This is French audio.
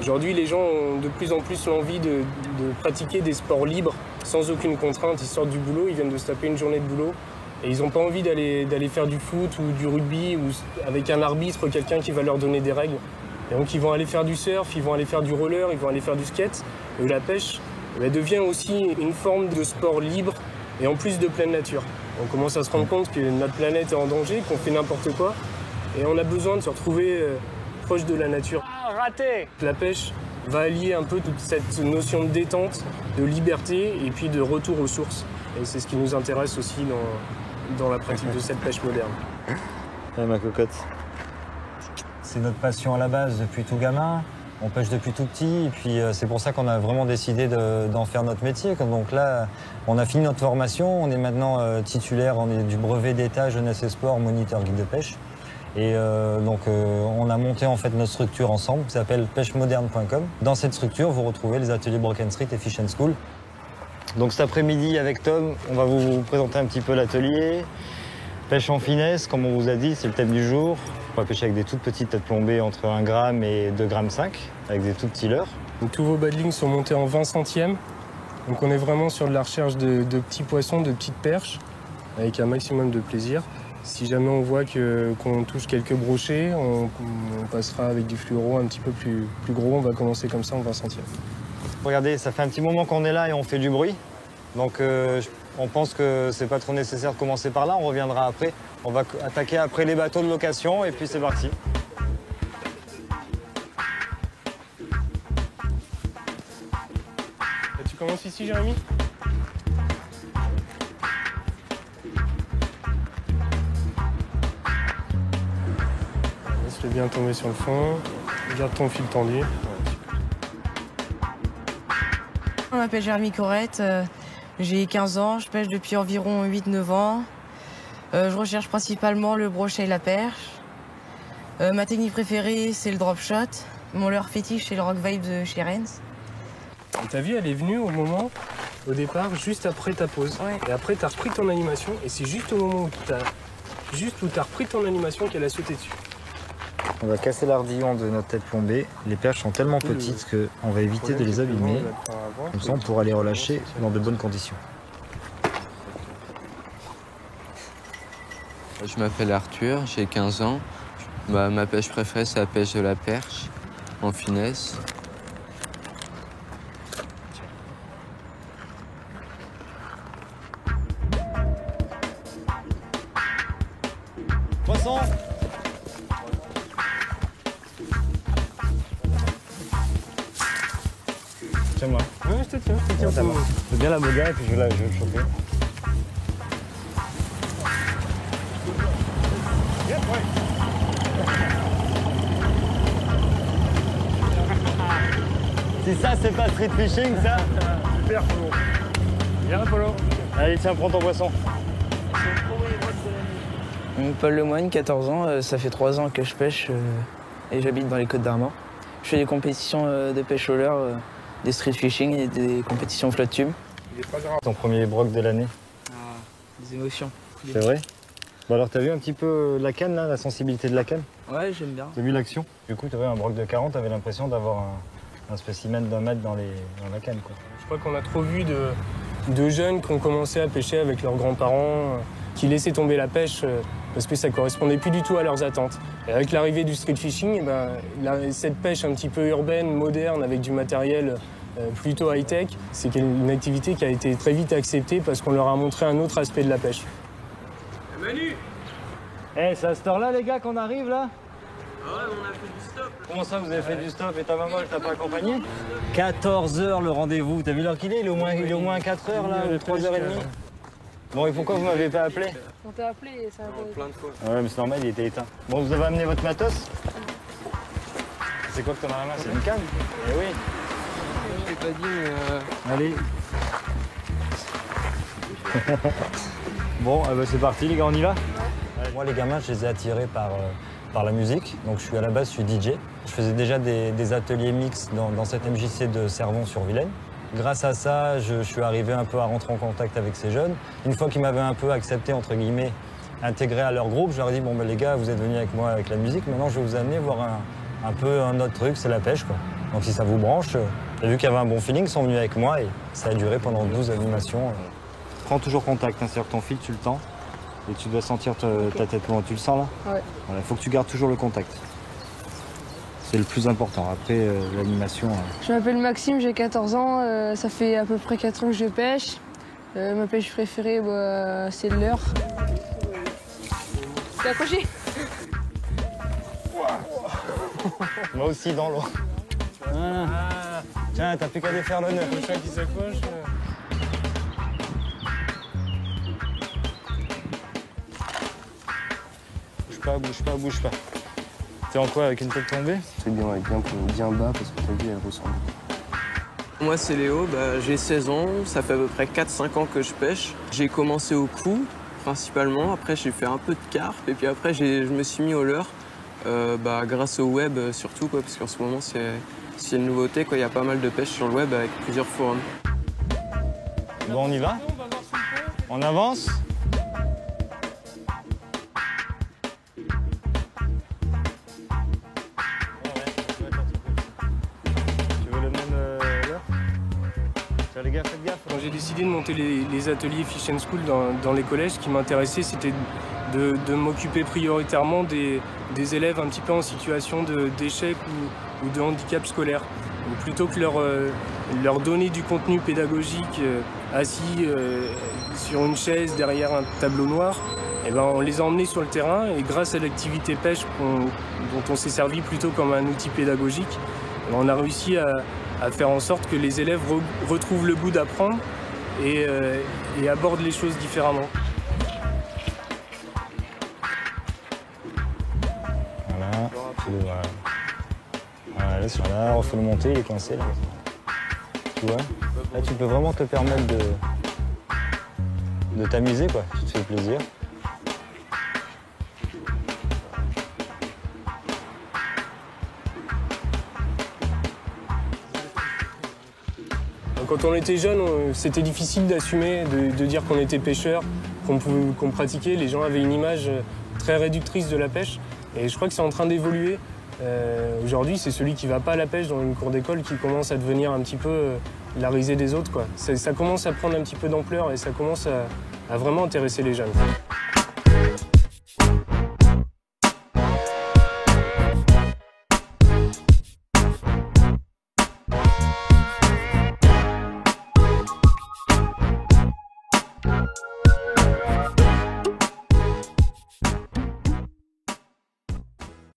Aujourd'hui, les gens ont de plus en plus l'envie de pratiquer des sports libres, sans aucune contrainte. Ils sortent du boulot, ils viennent de se taper une journée de boulot, et ils n'ont pas envie d'aller faire du foot ou du rugby, ou avec un arbitre, quelqu'un qui va leur donner des règles. Et donc ils vont aller faire du surf, ils vont aller faire du roller, ils vont aller faire du skate. Et la pêche devient aussi une forme de sport libre, et en plus de pleine nature. On commence à se rendre compte que notre planète est en danger, qu'on fait n'importe quoi, et on a besoin de se retrouver proche de la nature. Ah, raté! La pêche va allier un peu toute cette notion de détente, de liberté et puis de retour aux sources. Et c'est ce qui nous intéresse aussi dans la pratique de cette pêche moderne. Ah, ma cocotte. C'est notre passion à la base depuis tout gamin. On pêche depuis tout petit et puis c'est pour ça qu'on a vraiment décidé d'en faire notre métier. Donc là, on a fini notre formation, on est maintenant titulaire du brevet d'État jeunesse et sport moniteur guide de pêche. Et on a monté en fait notre structure ensemble, qui s'appelle pêchemoderne.com. Dans cette structure, vous retrouvez les ateliers Broken Street et Fish and School. Donc cet après-midi, avec Tom, on va vous présenter un petit peu l'atelier. Pêche en finesse, comme on vous a dit, c'est le thème du jour. On va pêcher avec des toutes petites têtes plombées entre 1 gramme et 2,5 grammes, avec des tout petits leurres. Donc, tous vos badlings sont montés en 20 centièmes. Donc on est vraiment sur de la recherche de petits poissons, de petites perches, avec un maximum de plaisir. Si jamais on voit qu'on touche quelques brochets, on passera avec du fluoro un petit peu plus gros. On va commencer comme ça en 20 centièmes. Regardez, ça fait un petit moment qu'on est là et on fait du bruit. Donc on pense que c'est pas trop nécessaire de commencer par là, on reviendra après. On va attaquer après les bateaux de location et puis c'est parti. Et tu commences ici, Jérémy? Laisse-le bien tomber sur le fond. Garde ton fil tendu. Je m'appelle Jérémy Corrette, j'ai 15 ans, je pêche depuis environ 8-9 ans. Je recherche principalement le brochet et la perche. Ma technique préférée, c'est le drop shot. Mon leurre fétiche, c'est le Rock Vibe de chez Rennes. Ta vie, elle est venue au départ, juste après ta pause. Ouais. Et après, tu as repris ton animation, et c'est juste au moment où tu as repris ton animation qu'elle a sauté dessus. On va casser l'ardillon de notre tête plombée. Les perches sont tellement petites qu'on va éviter de les abîmer. Comme ça, on pourra les relâcher dans de bonnes conditions. Je m'appelle Arthur, j'ai 15 ans. Ma pêche préférée, c'est la pêche de la perche, en finesse. Poisson! Tiens-moi. Ouais, je te tiens. C'est bien la boga et puis je vais le choper. Si ça, c'est pas street fishing, ça? Super, Polo. Viens, Polo. Allez, tiens, prends ton poisson. Paul Lemoine, 14 ans, ça fait 3 ans que je pêche et j'habite dans les Côtes d'Armor. Je fais des compétitions de pêche au leurre, des street fishing et des compétitions flotte tube. Ton premier broc de l'année? Ah, des émotions. C'est vrai? Bon alors, t'as vu un petit peu la canne, là, la sensibilité de la canne? Ouais, j'aime bien. T'as vu l'action? Du coup, t'avais un broc de 40, t'avais l'impression d'avoir un spécimen d'1 mètre dans la canne, quoi. Je crois qu'on a trop vu de jeunes qui ont commencé à pêcher avec leurs grands-parents, qui laissaient tomber la pêche parce que ça correspondait plus du tout à leurs attentes. Et avec l'arrivée du street fishing, cette pêche un petit peu urbaine, moderne, avec du matériel plutôt high-tech, c'est une activité qui a été très vite acceptée parce qu'on leur a montré un autre aspect de la pêche. Manu! Eh, c'est à cette heure-là, les gars, qu'on arrive, là? Ah ouais, on a fait du stop. Comment ça, vous avez fait du stop et ta maman, elle t'a pas accompagné? 14 h le rendez-vous. T'as vu l'heure qu'il est? Il est au moins 4 h, là, ou 3 h 30. Bon, et pourquoi vous m'avez pas appelé? On t'a appelé et ça a Plein de fois. Ouais, mais c'est normal, il était éteint. Bon, vous avez amené votre matos? C'est quoi que t'as dans la main? C'est une canne? Eh oui. Je t'ai pas dit, mais Allez. Bon, c'est parti, les gars, on y va? Moi, les gamins, je les ai attirés par la musique. Donc, à la base, je suis DJ. Je faisais déjà des ateliers mix dans cette MJC de Servon-sur-Vilaine. Grâce à ça, je suis arrivé un peu à rentrer en contact avec ces jeunes. Une fois qu'ils m'avaient un peu accepté, entre guillemets, intégré à leur groupe, je leur ai dit, bon, les gars, vous êtes venus avec moi avec la musique. Maintenant, je vais vous amener voir un peu un autre truc, c'est la pêche, quoi. Donc si ça vous branche, vu qu'il y avait un bon feeling, ils sont venus avec moi et ça a duré pendant 12 animations. Prends toujours contact, hein, c'est-à-dire que ton fil, tu le tends et tu dois sentir ta tête loin. Tu le sens là? Ouais. Voilà, il faut que tu gardes toujours le contact. C'est le plus important. Après, l'animation... Je m'appelle Maxime, j'ai 14 ans. Ça fait à peu près 4 ans que je pêche. Ma pêche préférée, c'est le leurre. T'es accroché? Moi aussi dans l'eau. Voilà. Tiens, t'as plus qu'à défaire le nœud. Le chat qui s'accroche. Bouge pas, bouge pas, bouge pas. T'es en quoi, avec une tête tombée? C'est bien bas parce que t'as vu, elle ressemble. Moi, c'est Léo, j'ai 16 ans, ça fait à peu près 4-5 ans que je pêche. J'ai commencé au cou, principalement. Après, j'ai fait un peu de carpe. Et puis après, je me suis mis au leurre, grâce au web surtout, quoi, parce qu'en ce moment, c'est une nouveauté, quoi. Il y a pas mal de pêche sur le web avec plusieurs forums. Bon, on y va? On avance? Tu veux le même leurre? Tiens les gars, faites gaffe. Quand j'ai décidé de monter les ateliers Fish and School dans les collèges, ce qui m'intéressait, c'était de m'occuper prioritairement des élèves un petit peu en situation d'échec ou de handicap scolaire. Donc, plutôt que leur donner du contenu pédagogique assis sur une chaise derrière un tableau noir, on les a emmenés sur le terrain et grâce à l'activité pêche dont on s'est servi plutôt comme un outil pédagogique, on a réussi à faire en sorte que les élèves retrouvent le goût d'apprendre et abordent les choses différemment. Voilà, voilà, là, on fait le monter, il est coincé là. Tu vois? Là, tu peux vraiment te permettre de t'amuser, quoi. Tu te fais plaisir. Quand on était jeune, c'était difficile d'assumer, de dire qu'on était pêcheur, qu'on pratiquait. Les gens avaient une image très réductrice de la pêche. Et je crois que c'est en train d'évoluer. Aujourd'hui, c'est celui qui ne va pas à la pêche dans une cour d'école qui commence à devenir un petit peu la risée des autres, quoi. Ça commence à prendre un petit peu d'ampleur et ça commence à vraiment intéresser les jeunes.